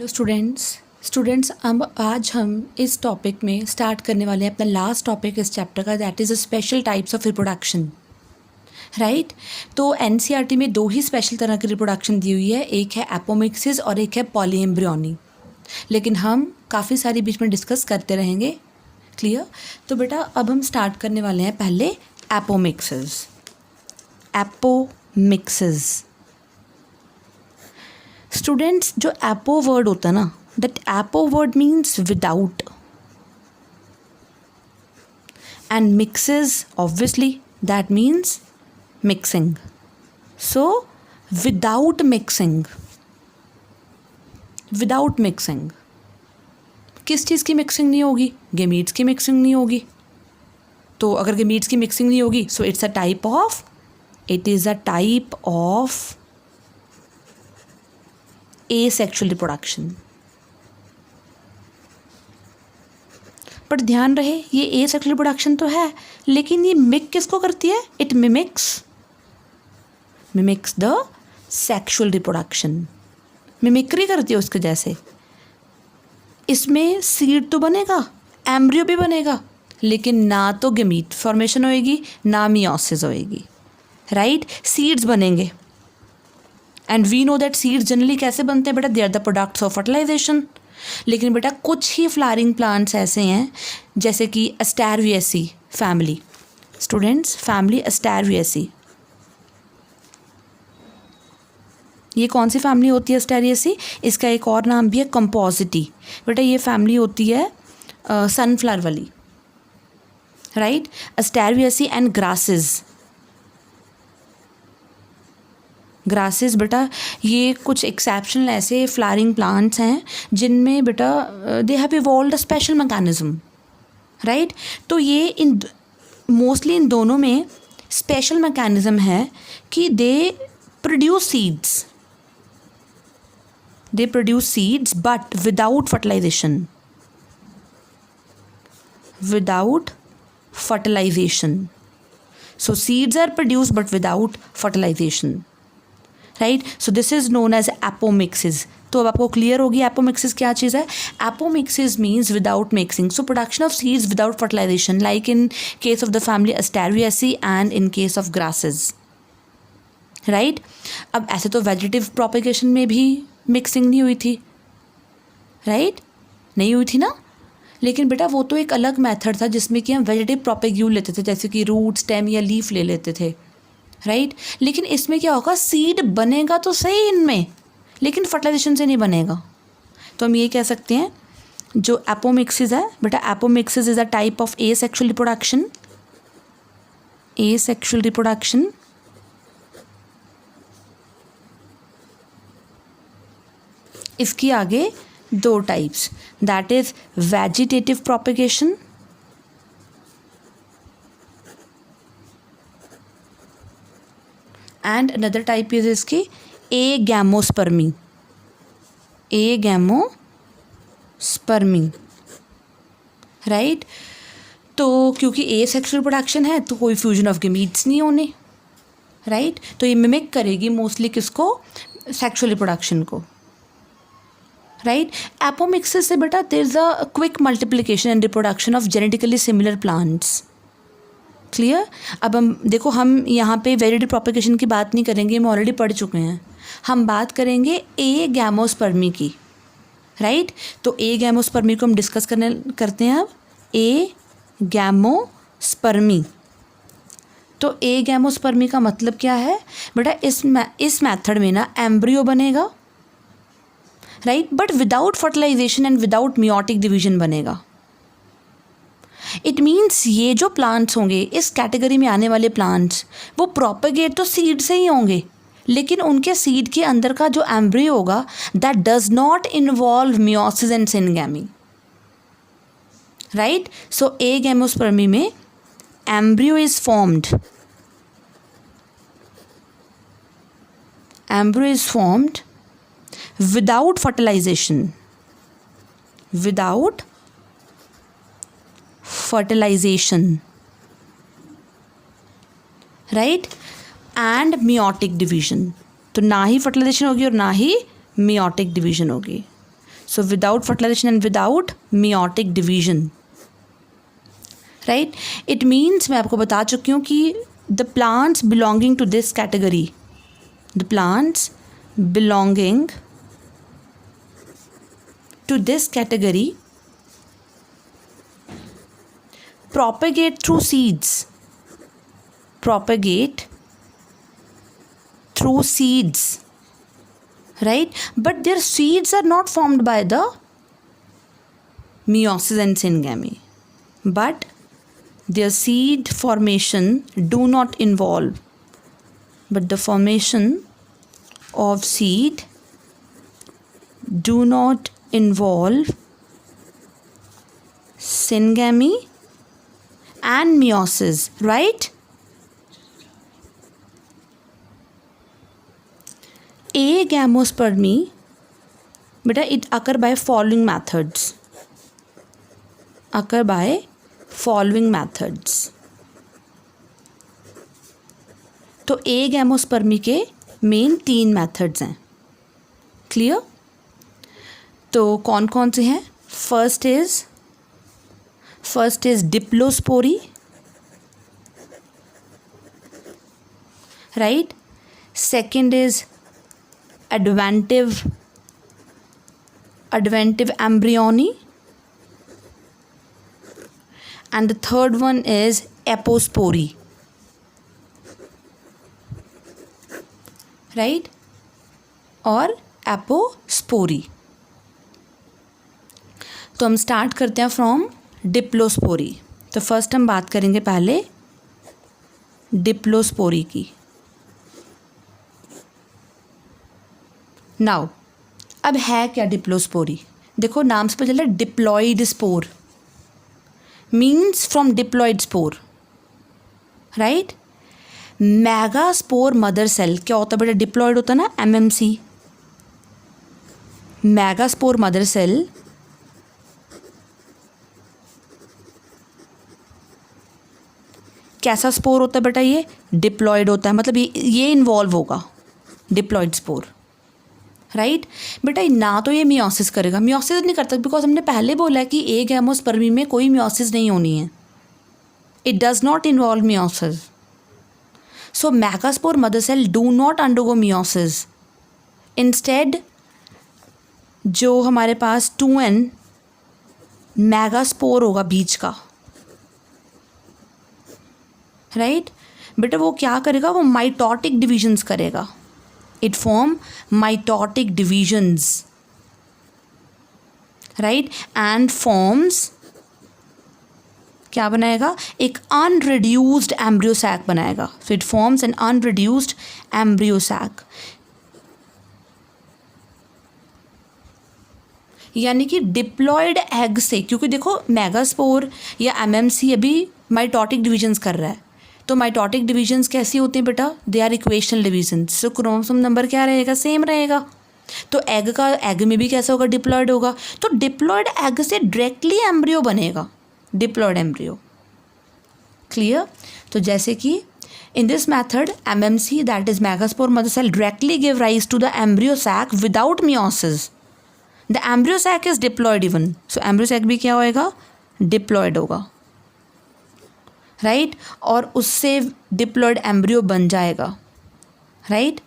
Hello students अब आज हम इस टॉपिक में स्टार्ट करने वाले हैं अपना लास्ट टॉपिक इस चैप्टर का, that is a special types of reproduction. Right, तो एनसीईआरटी में दो ही स्पेशल तरह की रिप्रोडक्शन दी हुई है, एक है एपोमिक्सिस और एक है पॉलीएम्ब्रियोनी, लेकिन हम काफ़ी सारी बीच में डिस्कस करते रहेंगे। क्लियर? तो बेटा अब हम स्टार्ट करने वाले हैं पहले एपोमिक्सिस। एपोमिक्सिस स्टूडेंट्स, जो एपो वर्ड होता है ना, that apo word means without, and mixes obviously that means mixing. So without mixing किस चीज़ की मिक्सिंग नहीं होगी? गेमीट्स की मिक्सिंग नहीं होगी। तो अगर गेमीट्स की मिक्सिंग नहीं होगी, so it is a type of asexual reproduction. पर ध्यान रहे, ये एसेक्सुअल रिप्रोडक्शन तो है, लेकिन ये मिक किसको करती है? It mimics the sexual reproduction, mimicry करती है उसके जैसे। इसमें सीड तो बनेगा, एम्ब्रियो भी बनेगा, लेकिन ना तो गेमीट फॉर्मेशन होएगी ना मियोसिस होएगी। राइट, सीड्स बनेंगे, and we know that seeds generally कैसे बनते हैं बेटा? They are the products of fertilisation. लेकिन बेटा कुछ ही फ्लावरिंग प्लांट्स ऐसे हैं, जैसे कि एस्टेरवियसी फैमिली। स्टूडेंट्स, फैमिली एस्टेरवियसी, ये कौन सी फैमिली होती है एस्टेरवियसी? इसका एक और नाम भी है कंपोजिटी। बेटा ये फैमिली होती है सनफ्लावर वाली। राइट, एस्टेरवियसी एंड ग्रासेस बेटा ये कुछ एक्सेप्शनल ऐसे फ्लावरिंग प्लांट्स हैं जिनमें बेटा they have evolved a special mechanism. Right, तो ये मोस्टली इन दोनों में स्पेशल मैकेनिज्म है कि they produce seeds but without fertilization. So seeds are produced but without fertilization. Right, so this is known as apomixis. तो अब आपको clear होगी एपोमिक्सिस क्या चीज़ है। Apomixis means without mixing, so production of seeds without fertilization, like in case of the family asteraceae and in case of grasses. Right, अब ऐसे तो वेजिटेटिव प्रोपेगेशन में भी मिक्सिंग नहीं हुई थी। राइट, नहीं हुई थी ना, लेकिन बेटा वो तो एक अलग मेथड था जिसमें कि हम वेजिटेटिव प्रोपेग्यूल लेते थे, जैसे कि रूट, स्टेम या लीफ ले लेते थे। राइट, लेकिन इसमें क्या होगा? सीड बनेगा तो सही इनमें, लेकिन फर्टिलाइजेशन से नहीं बनेगा। तो हम ये कह सकते हैं जो एपोमिक्सिस है बेटा, apomixis is a type of asexual reproduction. इसकी आगे दो types, that is vegetative propagation and another type is इसकी एगैमोस्पर्मी। राइट, तो क्योंकि एसेक्सुअल रिप्रोडक्शन है तो कोई फ्यूजन ऑफ गेमीट्स नहीं होने। राइट, तो ये मिमिक करेगी मोस्टली किसको? सेक्सुअल रिप्रोडक्शन को। राइट, एपोमिक्सिस से बेटा there is a quick multiplication and reproduction of genetically similar plants. Clear? अब हम देखो, हम यहाँ पे वेजिटेटिव प्रोपेगेशन की बात नहीं करेंगे, हम ऑलरेडी पढ़ चुके हैं। हम बात करेंगे एगैमोस्पर्मी की। राइट, तो एगैमोस्पर्मी को हम डिस्कस करते हैं अब। एगैमोस्पर्मी, तो एगैमोस्पर्मी का मतलब क्या है बेटा? इस मेथड में ना एम्ब्रियो बनेगा, right, but without fertilisation and without meiotic division बनेगा। इट मीन्स ये जो प्लांट्स होंगे, इस कैटेगरी में आने वाले प्लांट्स, वो प्रोपेगेट तो सीड से ही होंगे, लेकिन उनके सीड के अंदर का जो एम्ब्रियो होगा that does not involve meiosis and syngamy. Right, so agamospermy में embryo is formed without fertilization, right, and meiotic division. तो ना ही फर्टिलाइजेशन होगी और ना ही मियोटिक डिवीजन होगी। So without fertilization and without meiotic division, right? It means मैं आपको बता चुकी हूँ कि the plants belonging to this category, the plants belonging to this category propagate through seeds, propagate through seeds, right? But their seeds are not formed by the meiosis and syngamy, but their seed formation do not involve, but the formation of seed do not involve syngamy and meiosis, right? Agamospermy, beta, it occur by following methods. Occur by following methods. तो agamospermy के main 3 methods हैं. Clear? तो कौन कौन से हैं? First is diplospory, right? Second is adventive embryony, and the third one is apospory, right? और apospory. तो हम स्टार्ट करते हैं फ्रॉम डिप्लोस्पोरी. तो फर्स्ट हम बात करेंगे पहले डिप्लोस्पोरी की. नाउ अब है क्या डिप्लोस्पोरी? देखो नाम से पता चल रहा है diploid spore, means from diploid spore, right? Megaspore mother cell क्या होता है बेटा? डिप्लॉयड होता है ना, एमएमसी. मेगास्पोर मदर सेल कैसा स्पोर होता है बेटा? ये डिप्लॉयड होता है, मतलब ये इन्वॉल्व होगा डिप्लॉयड स्पोर, राइट? बेटा ना तो ये मियोसिस करेगा, मियोसिस नहीं करता बिकॉज हमने पहले बोला है कि एगैमोस्पर्मी में कोई मियोसिस नहीं होनी है. It does not involve meiosis. So megaspore mother cell do not undergo meiosis. Instead जो हमारे पास 2n मेगास्पोर होगा बीज का, राइट? बेटा वो क्या करेगा? वो माइटोटिक डिविजन्स करेगा. It form mitotic divisions, right? And forms क्या बनाएगा? एक unreduced embryo sac बनाएगा. So it forms an unreduced embryo sac. यानी कि डिप्लॉयड एग से, क्योंकि देखो मेगास्पोर या एमएमसी अभी माइटोटिक डिविजन्स कर रहा है, तो माइटोटिक डिविजन्स कैसी होती हैं बेटा? They are equational divisions. So chromosome number क्या रहेगा? सेम रहेगा. तो एग में भी कैसा होगा? डिप्लॉयड होगा. तो डिप्लॉयड एग से डायरेक्टली एम्ब्रियो बनेगा, डिप्लॉयड एम्ब्रियो. क्लियर? तो जैसे कि in this method MMC, that is megaspore mother cell, directly give rise to the embryo sac without meiosis. The embryo sac is diploid even. So embryo sac भी क्या होएगा? Diploid होगा, right? और उससे diploid embryo बन जाएगा, right?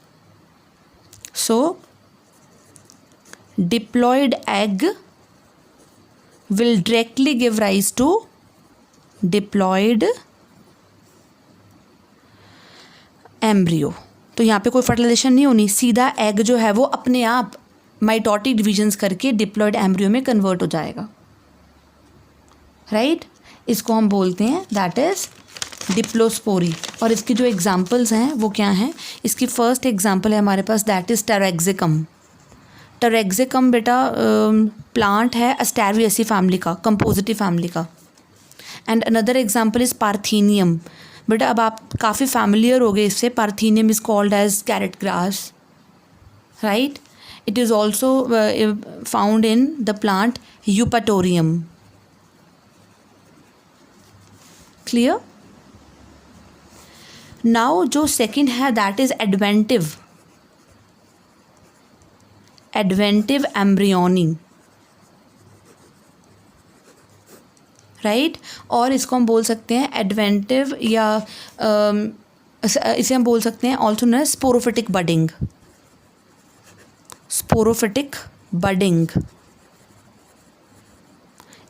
So diploid egg will directly give rise to diploid embryo. तो यहाँ पे कोई फर्टिलाइजेशन नहीं होनी, सीधा एग जो है वो अपने आप माइटोटिक डिविजन्स करके डिप्लॉयड एम्ब्रियो में कन्वर्ट हो जाएगा, राइट? इसको हम बोलते हैं दैट इज़ डिप्लोस्पोरी. और इसकी जो एग्जांपल्स हैं वो क्या हैं? इसकी फर्स्ट एग्जांपल है हमारे पास, दैट इज़ टेरेक्सिकम. टेरेक्सिकम बेटा प्लांट है एस्टेरियसी फैमिली का, कंपोजिटिव फैमिली का. And another example is parthenium. बेटा अब आप काफ़ी फैमिलियर हो गए इससे. Parthenium is called as carrot grass, right? It is also found in the plant eupatorium. Clear? Now जो सेकंड है that is adventive embryony. Right. और इसको हम बोल सकते हैं एडवेंटिव या इसे हम बोल सकते हैं also known as sporophytic budding. Sporophytic budding,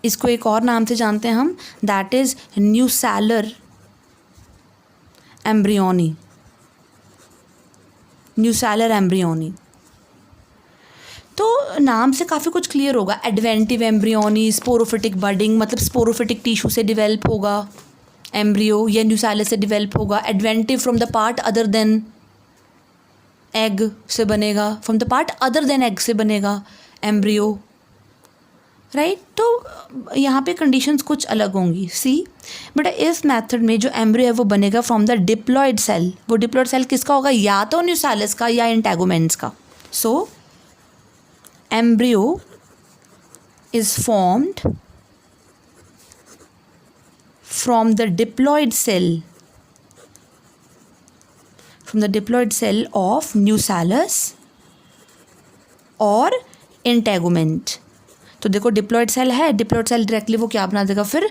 इसको एक और नाम से जानते हैं हम, that is nucellar embryony. Nucellar embryony, तो नाम से काफ़ी कुछ क्लियर होगा। एडवेंटिव एम्ब्रियोनी, स्पोरोफिटिक बडिंग, मतलब स्पोरोफिटिक टिश्यू से डिवेल्प होगा एम्ब्रियो या न्यूसैलस से डिवेल्प होगा। Adventive from the part other than egg से बनेगा, from the part other than egg से बनेगा एम्ब्रियो, राइट। तो यहाँ पे कंडीशंस कुछ अलग होंगी। सी बेटा इस मेथड में जो एम्ब्रियो है वो बनेगा फ्रॉम द डिप्लॉयड सेल। वो डिप्लॉयड सेल किसका होगा? या तो न्यूसैलस का या इंटेगुमेंट्स का। So embryo is formed from the diploid cell, from the diploid cell of nucellus और integument। तो देखो डिप्लॉयड सेल है, डिप्लॉयड सेल डायरेक्टली वो क्या बना देगा? फिर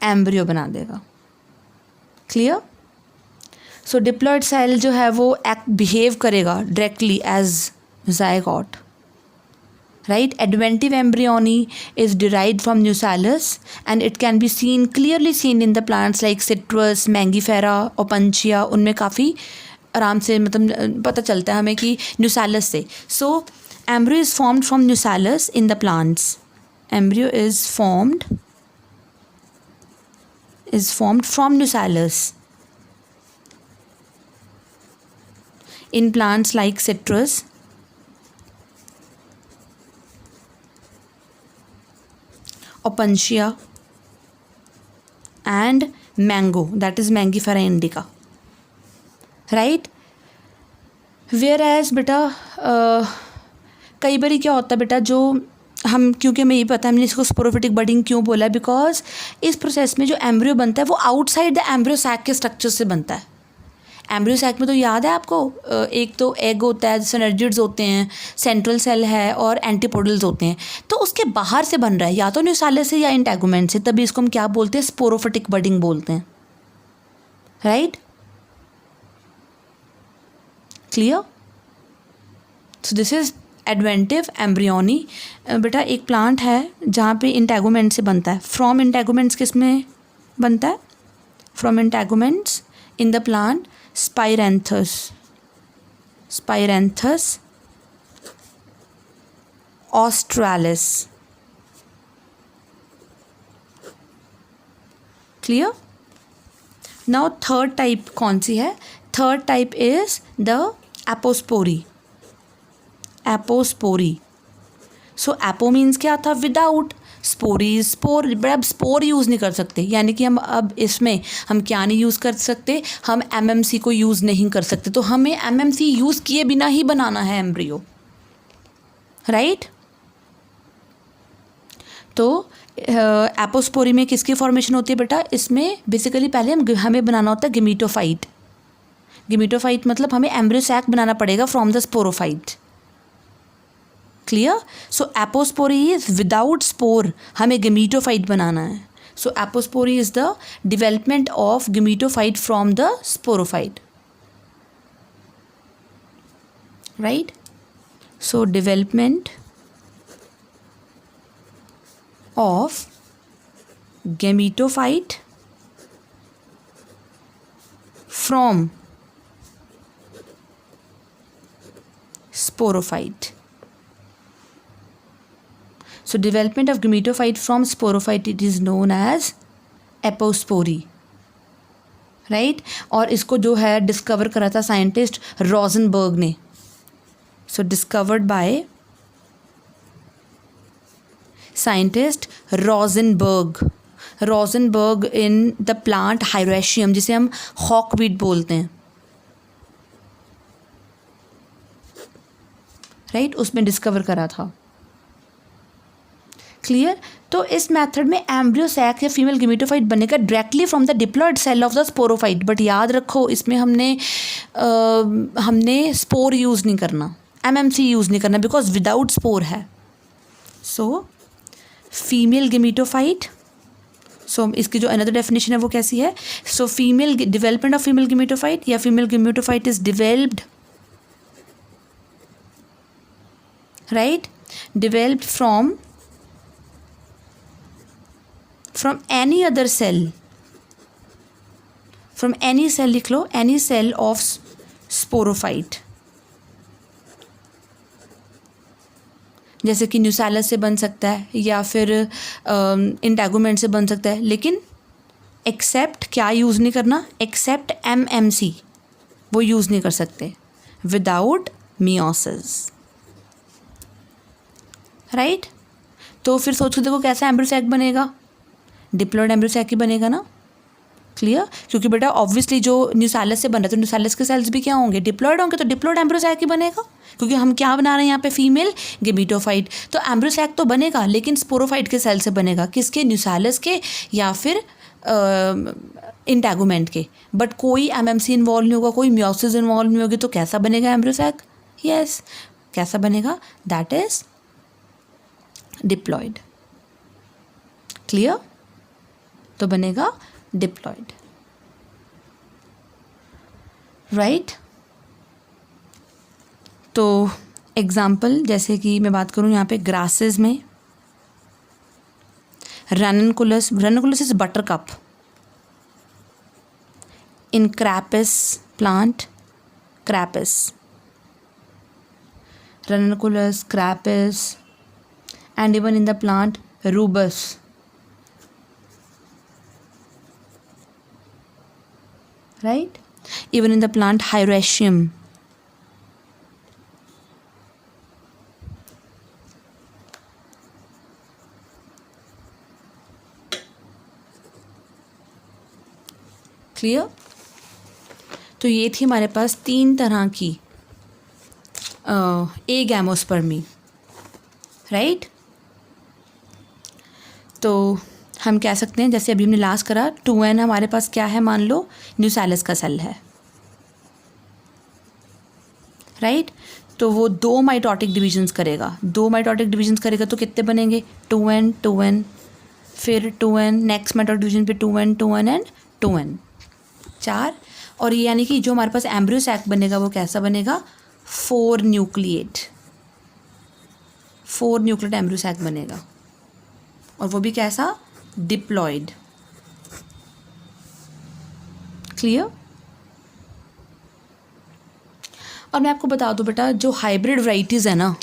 एम्ब्रियो बना देगा। क्लियर? सो डिप्लॉयड सेल जो है वो बिहेव करेगा directly as zygote, right? Adventive embryony is derived from nucellus and it can be clearly seen in the plants like citrus, mangifera, opuntia। उनमें काफ़ी आराम से मतलब पता चलता है हमें कि न्यूसैलस से। So embryo is formed from nucellus in the plants. Embryo is formed from nucellus in plants like citrus, opuntia and mango, that is Mangifera indica, right? whereas बेटा कई बारी क्या होता है बेटा, जो हम क्योंकि हमें ये पता है हमने इसको स्पोरोफिटिक बडिंग क्यों बोला है, बिकॉज इस प्रोसेस में जो एम्ब्रियो बनता है वो आउटसाइड द एम्ब्रियो सैक के स्ट्रक्चर से बनता है। एम्ब्रियो सैक में तो याद है आपको, एक तो एग होता है, सिनर्जिड्स होते हैं, सेंट्रल सेल है और एंटीपोडल्स होते हैं। तो उसके बाहर से बन रहा है या तो न्यूसैलस से या इंटेगुमेंट से, तभी इसको हम क्या बोलते हैं? स्पोरोफिटिक बडिंग बोलते हैं, right? Clear? So this is adventive embryony. बेटा एक प्लांट है जहाँ पे इंटेगुमेंट से बनता है। फ्रॉम इंटेगुमेंट्स किस में बनता है? From integuments in the plant Spiranthrus australis। Clear? Now third type कौन सी है? Third type is the apospory. Apospory, so apo means क्या था? विदाउट। स्पोरीज, स्पोर, बट अब स्पोर यूज़ नहीं कर सकते, यानी कि हम अब इसमें हम क्या नहीं यूज़ कर सकते? हम एमएमसी को यूज़ नहीं कर सकते। तो हमें एमएमसी यूज़ किए बिना ही बनाना है एम्ब्रियो, राइट? तो एपोस्पोरी में किसकी फॉर्मेशन होती है बेटा? इसमें बेसिकली पहले हमें बनाना होता है गेमीटोफाइट। गेमीटोफाइट मतलब हमें एम्ब्रियो सैक बनाना पड़ेगा from the sporophyte. Clear? So apospory is without spore, हमें गेमीटोफाइट बनाना है। So apospory is the development of gametophyte from the sporophyte, right? So development of gametophyte from sporophyte. So development of gametophyte from sporophyte, it is known as apospory, right? और इसको जो है discover करा था scientist Rosenberg ने। So discovered by scientist Rosenberg. Rosenberg in the plant hieracium, जिसे हम हॉकवीट बोलते हैं, राइट? उसमें डिस्कवर करा था। क्लियर? तो इस मेथड में एम्ब्रियो सैक या फीमेल गेमेटोफाइट बनेगा directly from the diploid cell of the sporophyte. But याद रखो इसमें हमने स्पोर यूज़ नहीं करना, एमएमसी यूज़ नहीं करना, बिकॉज विदाउट स्पोर है। सो फीमेल गेमेटोफाइट सो इसकी जो अनदर डेफिनेशन है वो कैसी है? So female development of female gametophyte या female gametophyte is developed, right, developed from any other cell, from any cell, लिख लो, एनी सेल ऑफ स्पोरोफाइट, जैसे कि न्यूसैलस से बन सकता है या फिर इंटैगोमेंट से बन सकता है, लेकिन एक्सेप्ट क्या यूज़ नहीं करना? एक्सेप्ट MMC वो यूज़ नहीं कर सकते, विदाउट मियोसिस, राइट। तो फिर सोच के देखो कैसा एम्ब्रियो सैक बनेगा? डिप्लॉयड एम्ब्रियो सैक ही बनेगा ना, क्लियर? क्योंकि बेटा ऑब्वियसली जो न्यूसैलस से बन रहा है तो न्यूसैलस के सेल्स भी क्या होंगे? डिप्लॉयड होंगे, तो डिप्लॉयड एम्ब्रियो सैक ही बनेगा, क्योंकि हम क्या बना रहे हैं यहाँ पे? Female gametophyte. तो एम्ब्रियो सैक तो बनेगा, लेकिन स्पोरोफाइट के सेल से बनेगा, किसके? न्यूसैलस के या फिर इंटैगोमेंट के, बट कोई MMC इन्वॉल्व नहीं होगा, कोई मियोसिस इन्वॉल्व नहीं होगी, तो कैसा बनेगा एम्ब्रियो सैक? यस, कैसा बनेगा? That is diploid, clear? तो बनेगा डिप्लॉयड, राइट। तो एग्जाम्पल जैसे कि मैं बात करूँ यहाँ पे ग्रासेस में, ranunculus, ranunculus is buttercup, in crepis plant, crepis, ranunculus, crepis, and even in the plant rubus, right, even in the plant Hieracium, clear? तो ये थी हमारे पास 3 तरह की एगैमोस्पर्मी, राइट। तो हम कह सकते हैं, जैसे अभी हमने लास्ट करा 2n हमारे पास क्या है? मान लो न्यूसैलस का सेल है, राइट। तो वो 2 माइटोटिक डिविजन्स करेगा, 2 माइटोटिक डिविजन्स करेगा तो कितने बनेंगे? 2n 2n, फिर 2n, नेक्स्ट माइटोटिक डिवीजन पे 2n 2n एंड 2n, 4। और ये यानी कि जो हमारे पास एम्ब्रियो सैक बनेगा वो कैसा बनेगा? 4 न्यूक्लिएट, 4 न्यूक्लिएट एम्ब्रियो सैक बनेगा, और वो भी कैसा? Diploid, clear? और मैं आपको बता दूं बेटा, जो हाइब्रिड वैरायटीज़ है ना,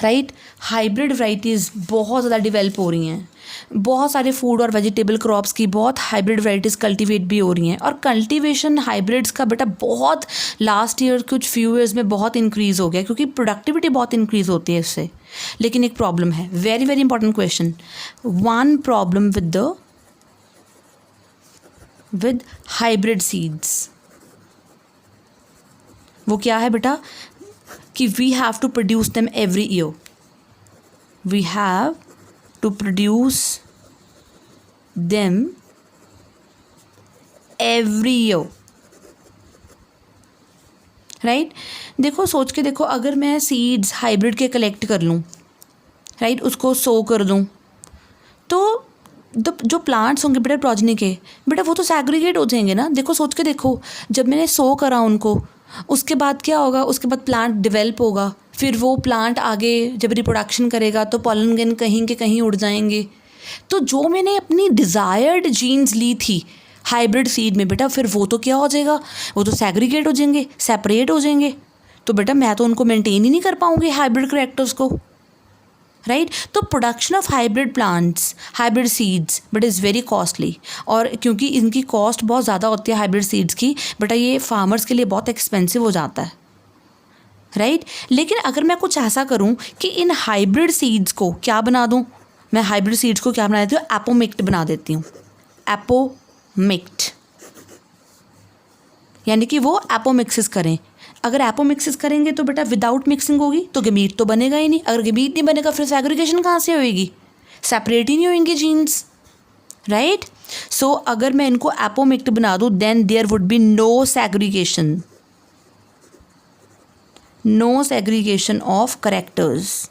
राइट, हाइब्रिड वैरायटीज़ बहुत ज़्यादा डेवलप हो रही हैं, बहुत सारे फूड और वेजिटेबल क्रॉप्स की बहुत हाइब्रिड वैरायटीज़ कल्टीवेट भी हो रही हैं, और कल्टीवेशन हाइब्रिड्स का बेटा बहुत लास्ट ईयर कुछ फ्यू ईयर्स में बहुत इंक्रीज़ हो गया, क्योंकि प्रोडक्टिविटी बहुत इंक्रीज़ होती है इससे। लेकिन एक प्रॉब्लम है, very very important question, one problem with hybrid seeds, वो क्या है बेटा? कि we have to produce them every year, we have to produce them every year, right. देखो सोच के देखो, अगर मैं सीड्स हाइब्रिड के कलेक्ट कर लूँ, राइट, उसको सो कर दूँ, तो जो प्लांट्स होंगे बेटा प्रोजनी के, बेटा वो तो सैग्रीगेट हो जाएंगे ना। देखो सोच के देखो, जब मैंने सो करा उनको, उसके बाद क्या होगा? उसके बाद प्लांट डेवलप होगा, फिर वो प्लांट आगे जब रिप्रोडक्शन करेगा तो पॉलन ग्रेन कहीं के कहीं उड़ जाएंगे। तो जो मैंने अपनी डिज़ायर्ड जीन्स ली थी हाइब्रिड सीड में, बेटा फिर वो तो क्या हो जाएगा? वो तो सैग्रीगेट हो जाएंगे, सेपरेट हो जाएंगे। तो बेटा मैं तो उनको मेंटेन ही नहीं कर पाऊँगी हाइब्रिड करैक्टर्स को, राइट। तो production of hybrid plants, hybrid seeds but is very costly, और क्योंकि इनकी कॉस्ट बहुत ज़्यादा होती है हाइब्रिड सीड्स की, बेटा ये फार्मर्स के लिए बहुत एक्सपेंसिव हो जाता है, राइट। लेकिन अगर मैं कुछ ऐसा करूं कि इन हाइब्रिड सीड्स को क्या बना दूं, मैं हाइब्रिड सीड्स को क्या बना देती हूँ? एपोमिक्ट बना देती हूँ, एपोमिक्ट, यानी कि वो एपोमिक्सिस करें। अगर एपोमिक्सिस करेंगे तो बेटा विदाउट मिक्सिंग होगी तो गेमीट तो बनेगा ही नहीं, अगर गेमीट नहीं बनेगा फिर सेग्रीगेशन कहाँ से होएगी? सेपरेट ही नहीं होंगे जीन्स, राइट। सो अगर मैं इनको एपोमिक्ट बना दूँ then there would be no segregation, no segregation of characters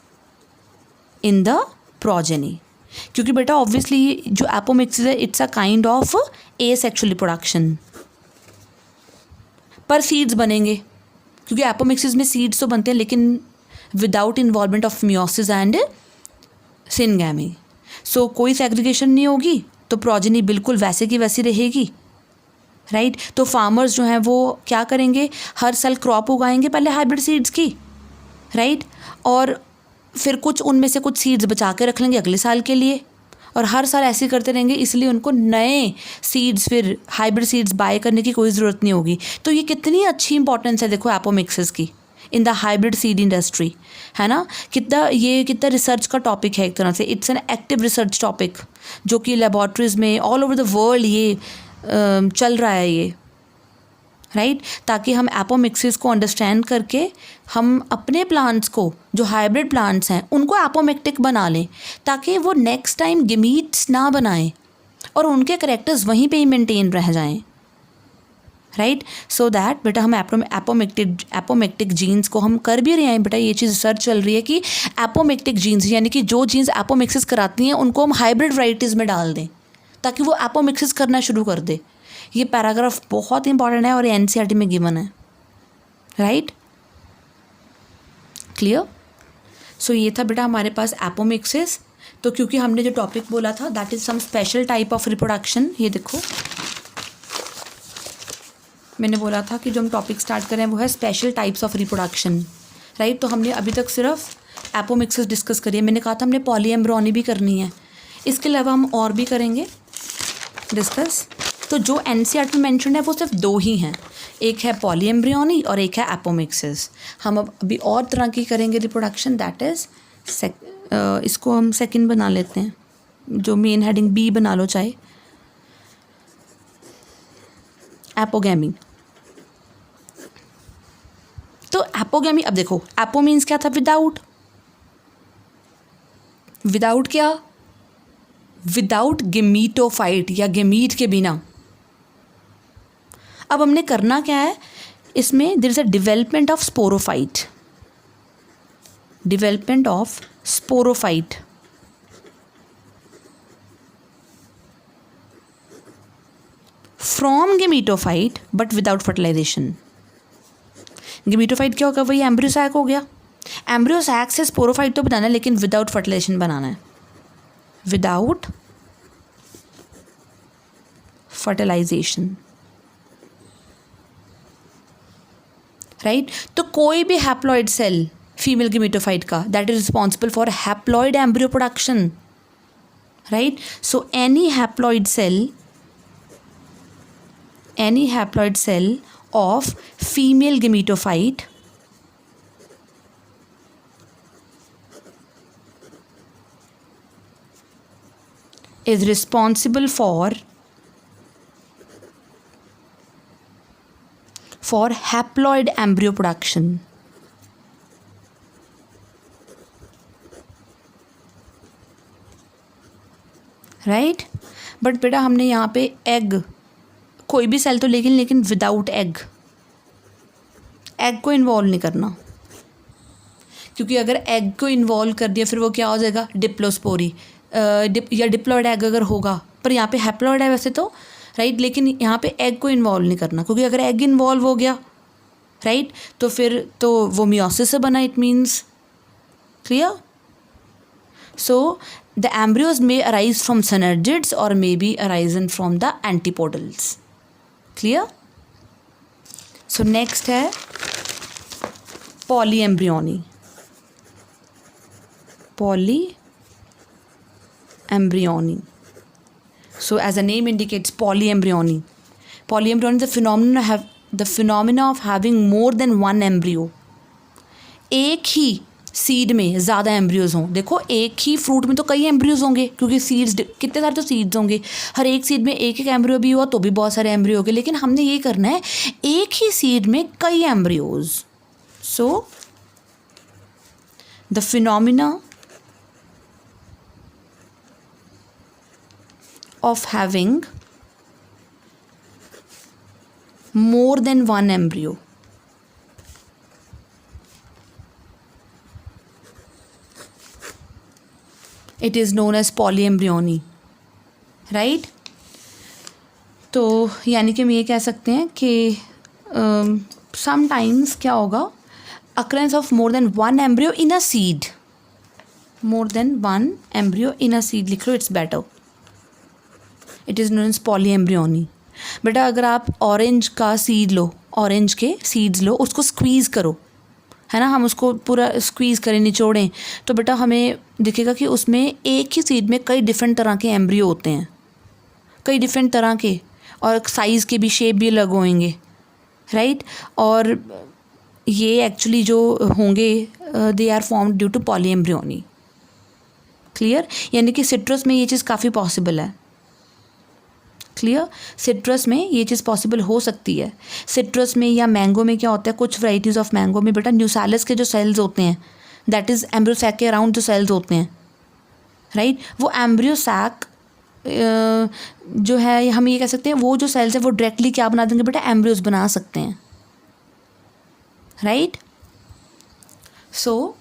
in the progeny, क्योंकि बेटा ऑब्वियसली जो एपोमिक्सिस है it's a kind of asexual reproduction, पर सीड्स बनेंगे क्योंकि एपोमिक्सिस में सीड्स तो बनते हैं लेकिन without involvement of meiosis and syngamy. So कोई सेग्रीगेशन नहीं होगी तो प्रोजेनी बिल्कुल वैसे की वैसी रहेगी, राइट। तो फार्मर्स जो हैं वो क्या करेंगे, हर साल क्रॉप उगाएंगे पहले हाइब्रिड सीड्स की, राइट, और फिर कुछ उनमें से कुछ सीड्स बचा के रख लेंगे अगले साल के लिए, और हर साल ऐसे करते रहेंगे, इसलिए उनको नए सीड्स फिर हाइब्रिड सीड्स बाय करने की कोई ज़रूरत नहीं होगी। तो ये कितनी अच्छी इंपॉर्टेंस है देखो एपोमिक्सिस की in the hybrid seed industry, है ना। कितना रिसर्च का टॉपिक है एक तरह से, it's an active research topic जो कि लेबॉर्ट्रीज़ में ऑल ओवर द वर्ल्ड ये चल रहा है ये, राइट। ताकि हम एपोमिक्सिस को अंडरस्टैंड करके हम अपने प्लांट्स को जो हाइब्रिड प्लांट्स हैं उनको एपोमिक्टिक बना लें, ताकि वो नेक्स्ट टाइम गिमीट्स ना बनाएं और उनके करेक्टर्स वहीं पे ही मेंटेन रह जाएं, राइट। सो दैट बेटा हम एपोमिक्टिक जीन्स को हम कर भी रहे हैं बेटा, ये चीज़ रिसर्च चल रही है कि एपोमिक्टिक जीन्स यानी कि जो जीन्स एपोमिक्सिस कराती हैं उनको हम हाइब्रिड वैराइटीज़ में डाल दें ताकि वो एपोमिक्सिस करना शुरू कर दे। ये पैराग्राफ बहुत इंपॉर्टेंट है और एनसीईआरटी में गिवन है, राइट, क्लियर। सो ये था बेटा हमारे पास एपोमिक्सिस। तो क्योंकि हमने जो टॉपिक बोला था that is some special type of reproduction, ये देखो मैंने बोला था कि जो हम टॉपिक स्टार्ट करें वो है special types of reproduction, right. तो हमने अभी तक सिर्फ एपोमिक्सिस डिस्कस करी है, मैंने कहा था हमने पॉलीएम्ब्रियोनी भी करनी है, इसके अलावा हम और भी करेंगे डिस्कस। तो जो एनसीईआरटी में मेंशन है वो सिर्फ दो ही हैं, एक है पॉलीएम्ब्रियोनी और एक है एपोमिक्सिस। हम अब अभी और तरह की करेंगे रिप्रोडक्शन, दैट इज़ इसको हम सेकंड बना लेते हैं, जो मेन हेडिंग बी बना लो चाहे, एपोगैमी। तो एपोगैमी, अब देखो एपो मीन्स क्या था, विदाउट, विदाउट क्या, विदाउट गेमीटोफाइट या गेमीट के बिना। अब हमने करना क्या है इसमें, there is a development of sporophyte, development of sporophyte, from gametophyte but without fertilisation. Gametophyte क्या होगा, वही एम्ब्रियो सैक हो गया, एम्ब्रियो सैक से स्पोरोफाइट तो बनाना है लेकिन विदाउट फर्टिलाइजेशन बनाना है, विदाउट फर्टिलाइजेशन, राइट। तो कोई भी हैप्लॉइड सेल फीमेल गेमेटोफाइट का that is responsible for haploid embryo production, right. So any haploid cell of female gametophyte is responsible for haploid embryo production, right. But बेटा हमने यहाँ पे egg, कोई भी सेल तो लेकिन विदाउट एग को इन्वॉल्व नहीं करना, क्योंकि अगर एग को इन्वॉल्व कर दिया फिर वो क्या हो जाएगा, डिप्लोस्पोरी या डिप्लॉयड एग अगर होगा, पर यहाँ पे हैप्लॉयड है वैसे तो, राइट, लेकिन यहाँ पे एग को इन्वॉल्व नहीं करना, क्योंकि अगर एग इन्वॉल्व हो गया, राइट, तो फिर तो वो मियोसिस से बना, it means, clear. So the embryos may arise from synergids और may be arisen from the antipodals, clear. So next है polyembryony, polyembryony. So as the name indicates, polyembryony is the phenomena of having more than one embryo. एक ही seed में ज़्यादा embryos हों। देखो एक ही fruit में तो कई एम्ब्रियोज होंगे, क्योंकि सीड्स कितने सारे तो सीड्स होंगे, हर एक सीड में एक एक एम्ब्रियो भी हुआ तो भी बहुत सारे एम्ब्रियो होंगे, लेकिन हमने ये करना है एक ही सीड में कई embryos. So the phenomena of having more than one embryo it is known as polyembryony, right. तो यानी कि हम ये कह सकते हैं कि समटाइम्स क्या होगा, occurrence of more than one embryo in a seed, more than one embryo in a seed लिख लो, it's better, it is known as polyembryony. बेटा अगर आप ऑरेंज का सीड लो, ऑरेंज के सीड्स लो, उसको स्क्वीज़ करो, है ना, हम उसको पूरा स्क्वीज़ करें, निचोड़ें, तो बेटा हमें दिखेगा कि उसमें एक ही सीड में कई डिफरेंट तरह के एम्ब्रियो होते हैं, कई डिफरेंट तरह के, और साइज़ के भी, शेप भी अलग होंगे, राइट। और ये एक्चुअली जो होंगे they are formed due to polyembryony, clear. यानी कि सिट्रस में ये चीज़ काफ़ी पॉसिबल है, क्लियर। सिट्रस में ये चीज़ पॉसिबल हो सकती है। सिट्रस में या मैंगो में क्या होता है, कुछ वैराइटीज़ ऑफ मैंगो में बेटा न्यूसैलस के जो सेल्स होते हैं, दैट इज़ एम्ब्रियो सैक के अराउंड जो सेल्स होते हैं, राइट, वो एम्ब्रियो सैक जो है, हम ये कह सकते हैं वो जो सेल्स है वो डायरेक्टली क्या बना देंगे बेटा, एम्ब्रियोज बना सकते हैं, राइट। सो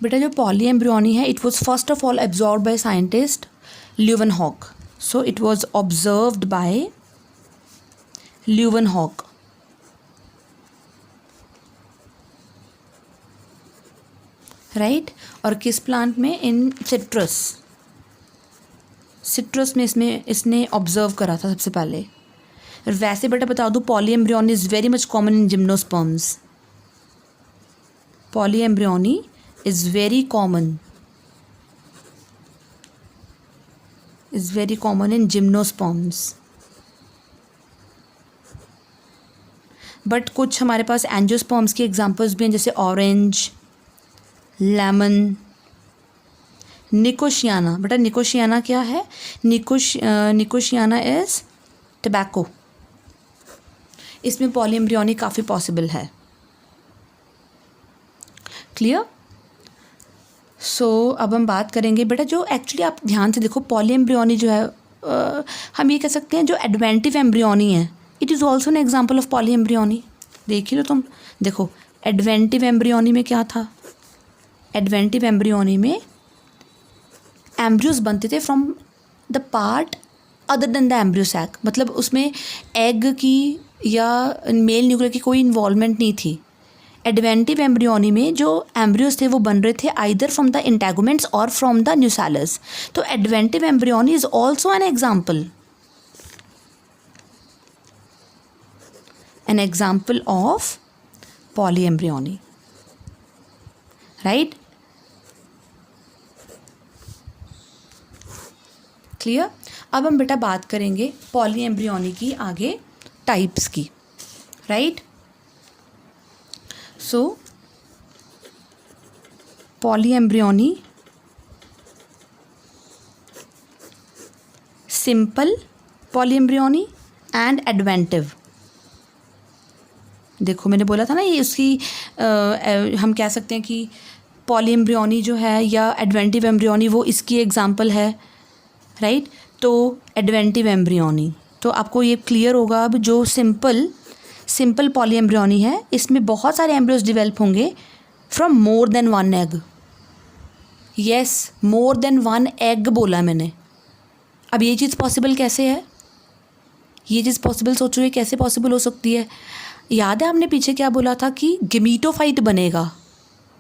बेटा जो पॉलीएम्ब्रियोनी है, it was first of all absorb by scientist Leeuwenhoek. So it was observed bye Leeuwenhoek, right. और किस प्लांट में, इन सिट्रस, सिट्रस में इसने ऑब्जर्व करा था सबसे पहले। वैसे बेटा बता दूँ, polyembryony is very much common in gymnosperms, polyembryony is very common in gymnosperms, but कुछ हमारे पास एंजियोस्पर्म्स की एग्जांपल्स भी हैं, जैसे ऑरेंज, लेमन, निकोशियाना। बेटा निकोशियाना क्या है, निकोशियाना इज टबैको, इसमें पॉलीएम्ब्रियोनी काफ़ी पॉसिबल है, क्लियर। सो अब हम बात करेंगे बेटा, जो एक्चुअली आप ध्यान से देखो, पॉलीएम्ब्रियोनी जो है हम ये कह सकते हैं जो एडवेंटिव एम्ब्रियोनी है, it is also an example of polyembryony. देख ही लो तुम, देखो एडवेंटिव एम्ब्रियोनी में क्या था, एडवेंटिव एम्ब्रियोनी में एम्ब्रियोज बनते थे from the part other than the embryo sac, मतलब उसमें एग की या मेल न्यूक्लियर की कोई इन्वॉल्वमेंट नहीं थी। एडवेंटिव एम्ब्रियोनी में जो एम्ब्रियोज थे वो बन रहे थे आइदर फ्रॉम द इंटेगुमेंट्स और फ्रॉम द न्यूसैलस। तो adventive embryony is also an example of polyembryony, right, clear. अब हम बेटा बात करेंगे पॉलीएम्ब्रियोनी की आगे टाइप्स की, right. So polyembryony, simple polyembryony and adventive. देखो मैंने बोला था ना, ये उसकी हम कह सकते हैं कि पॉलीएम्ब्रियोनी जो है या एडवेंटिव एम्ब्रियोनी वो इसकी एग्जांपल है, राइट। तो एडवेंटिव एम्ब्रियोनी, तो आपको ये क्लियर होगा अब, जो सिंपल पॉलीएम्ब्रियोनी है इसमें बहुत सारे एम्ब्रियोज डेवलप होंगे from more than one egg. Yes, more than one egg बोला मैंने। अब ये चीज़ पॉसिबल कैसे है, ये चीज़ पॉसिबल सोचो, ये कैसे पॉसिबल हो सकती है। याद है हमने पीछे क्या बोला था कि गेमीटोफाइट बनेगा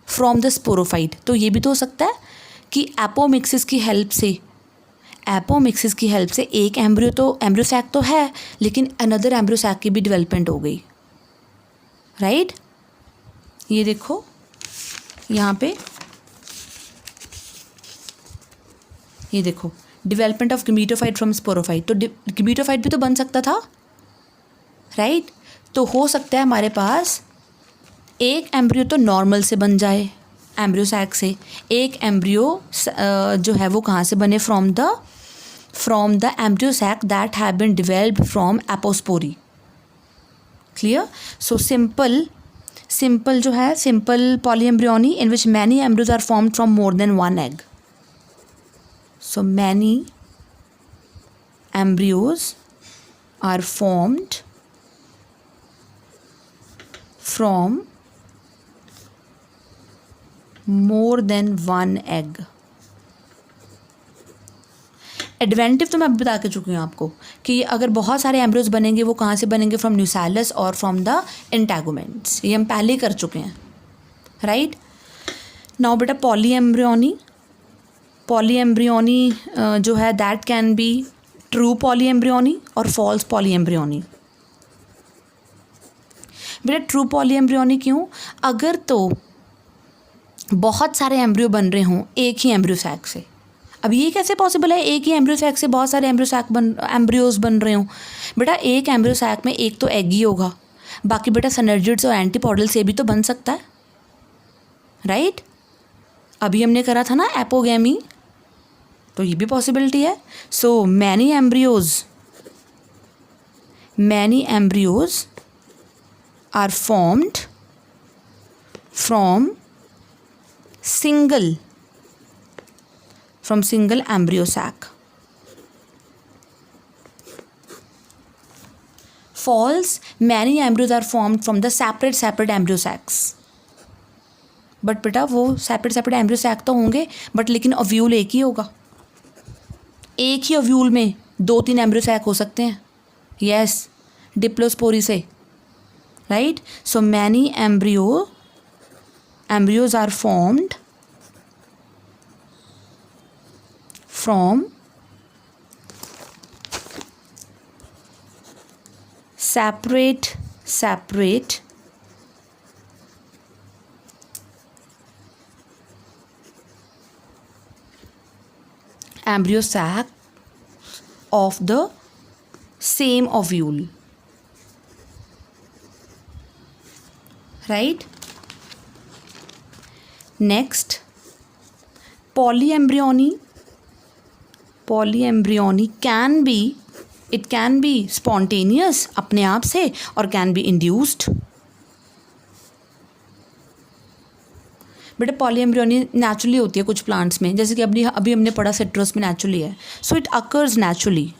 फ्रॉम द स्पोरोफाइट, तो ये भी तो हो सकता है कि एपोमिक्सिस की हेल्प से एक एम्ब्रियो तो एम्ब्रियो सैक तो है, लेकिन अनदर एम्ब्रियो सैक की भी डेवलपमेंट हो गई, राइट। ये देखो यहाँ पे, ये देखो development of gametophyte from sporophyte, तो गेमीटोफाइट भी तो बन सकता था, राइट। तो हो सकता है हमारे पास एक एम्ब्रियो तो नॉर्मल से बन जाए, एम्ब्रियो सैक से, एक एम्ब्रियो जो है वो कहाँ से बने, from the embryo sac that have been developed from apospory, clear. So simple जो है, simple polyembryony in which many embryos are formed from more than one egg. So many embryos are formed from more than 1 egg. Adventive तो मैं बता के चुकी हूँ आपको कि अगर बहुत सारे एम्ब्रियोज बनेंगे वो कहाँ से बनेंगे, फ्रॉम न्यूसैलस और फ्रॉम द इंटैगुमेंट्स, ये हम पहले ही कर चुके हैं, राइट। नाउ बेटा पॉलीएम्ब्रियोनी, पॉलीएम्ब्रियोनी जो है that can be true polyembryony और फॉल्स पॉलीएम्ब्रियोनी। बेटा ट्रू पॉलीएम्ब्रियोनी क्यों, अगर तो बहुत सारे एम्ब्रियो बन रहे हों एक ही एम्ब्रियो सैक से। अब ये कैसे पॉसिबल है, एक ही एम्ब्रियो सैक से बहुत सारे एम्ब्रियोज बन रहे हों। बेटा एक एम्ब्रियो सैक में एक तो एग ही होगा, बाकी बेटा सिनर्जिड्स और एंटीपोडल से भी तो बन सकता है, राइट। अभी हमने करा था ना एपोगैमी, तो ये भी पॉसिबिलिटी है। So many embryos are formed from single embryo sac. False, many embryos are formed from the separate embryo sacs. But बेटा वो सेपरेट एम्ब्रियो सैक तो होंगे, बट लेकिन ओव्यूल एक ही होगा। एक ही ओव्यूल में 2-3 एम्ब्रियो सैक हो सकते हैं, यस, डिप्लोस्पोरी से, right. So many embryos are formed from separate embryo sac of the same ovule, right. Next, polyembryony can be spontaneous अपने आप से, और can be induced। बेटा पॉलीएम्ब्रियोनी नेचुरली होती है कुछ प्लांट्स में, जैसे कि अभी हमने पढ़ा सिट्रस में नेचुरली है, so it occurs naturally,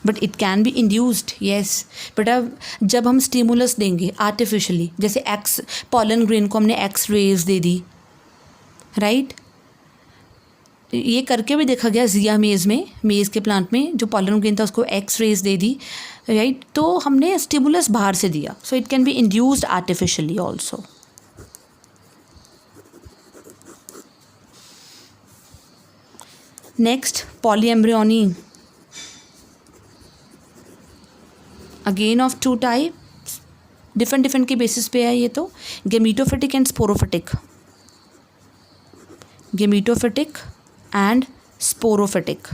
but it can be induced, yes. बेटा जब हम स्टिमुलस देंगे आर्टिफिशियली, जैसे पॉलन ग्रेन को हमने एक्स रेज दे दी, राइट। ये करके भी देखा गया जिया मेज़ के प्लांट में, जो पॉलन ग्रेन था उसको एक्स रेज दे दी, राइट। तो हमने स्टिमुलस बाहर से दिया, so it can be induced artificially also. Next polyembryony again of 2 types, different के बेसिस पे है ये तो, gametophytic and sporophytic. Gametophytic and sporophytic.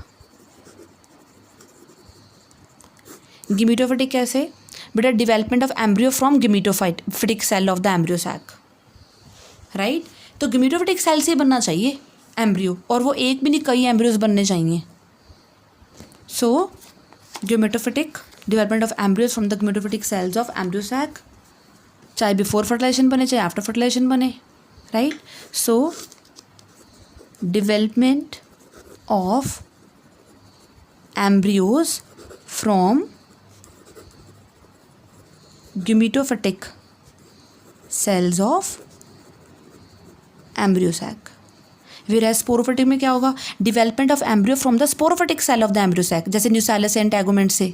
Gametophytic कैसे, बेटा development of embryo from gametophytic cell of the embryo sac, right. तो gametophytic cell से बनना चाहिए एम्ब्रियो, और वो एक भी नहीं कई एम्ब्रियोज बनने चाहिए। So gametophytic development of embryos from the gametophytic cells of embryo sac, चाहे बिफोर फर्टिलाइजेशन बने चाहे आफ्टर फर्टिलाइजेशन बने, right. So development of embryos from gametophytic cells of embryo sac, whereas sporophytic में क्या होगा, development of embryo from the sporophytic cell of the embryo sac, जैसे न्यूसैलस and integument से।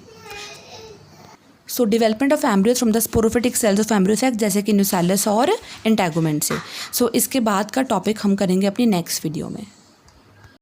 So development of embryos from the sporophytic cells of embryo sac, जैसे कि न्यूसैलस और इंटैगुमेंट से। सो इसके बाद का टॉपिक हम करेंगे अपनी नेक्स्ट वीडियो में।